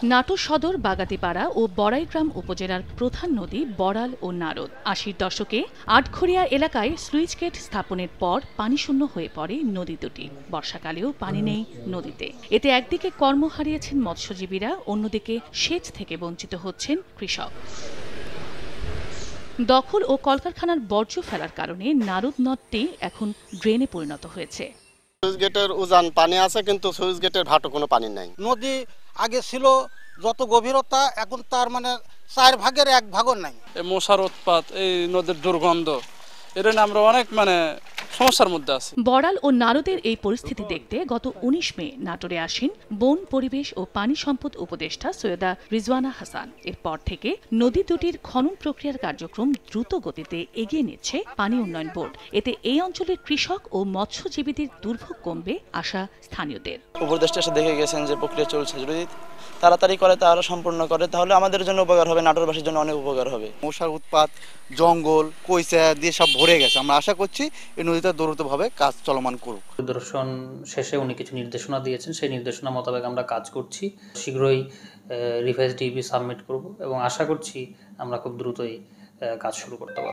নাটোর সদর বাগাতিপাড়া ও বড়াইগ্রাম উপজেলার প্রধান নদী বড়াল ও নারদ। ৮০-র দশকে আটঘরিয়া এলাকায় স্লুইস গেট স্থাপনের পর পানিশূন্য হয়ে পড়ে নদী দুটি। বর্ষাকালেও পানি নেই নদীতে। এতে একদিকে কর্ম হারিয়েছেন মৎস্যজীবীরা, অন্যদিকে সেচ থেকে বঞ্চিত হচ্ছেন কৃষক। দখল ও কলকারখানার বর্জ্য ফেলার কারণে নারদ নদটি এখন ড্রেনে পরিণত হয়েছে। সুইচ গেটের উজান পানি আছে, কিন্তু সুইচ গেটের ভাটো কোনো পানি নাই। নদী আগে ছিল যত গভীরতা, এখন তার মানে 4 ভাগের 1 ভাগও নাই। মশার উৎপাত, এই নদীর দুর্গন্ধ, এর আমরা অনেক সমস্যার মধ্যে আছি। বড়াল ও নারদের এই পরিস্থিতি দেখতে গত ১৯ মে নাটোরে আসেন বন, পরিবেশ ও পানি সম্পদ উপদেষ্টা সৈয়দা রিজওয়ানা হাসান। এরপর থেকে নদী দুটির খনন প্রক্রিয়ার কার্যক্রম দ্রুত গতিতে এগিয়ে নিচ্ছে পানি উন্নয়ন বোর্ড। এতে এই অঞ্চলের কৃষক ও মৎস্যজীবীদের দুর্ভোগ কমবে আশা স্থানীয়দের। উপদেষ্টা এসে দেখে গেছেন যে প্রক্রিয়া চলছে, যদি তাড়াতাড়ি করে, তারা সম্পূর্ণ করে, তাহলে আমাদের জন্য উপকার হবে, নাটোরবাসীর জন্য অনেক উপকার হবে। মশার উৎপাত, জঙ্গল, কইসা দিয়ে সব ভরে গেছে। আমরা আশা করছি এই নদীটা দ্রুতভাবে কাজ চলমান করুক। পরিদর্শন শেষে উনি কিছু নির্দেশনা দিয়েছেন, সেই নির্দেশনা মোতাবেক আমরা কাজ করছি। শীঘ্রই রিভাইজ ডিবি সাবমিট করব এবং আশা করছি আমরা খুব দ্রুতই কাজ শুরু করতে পারব।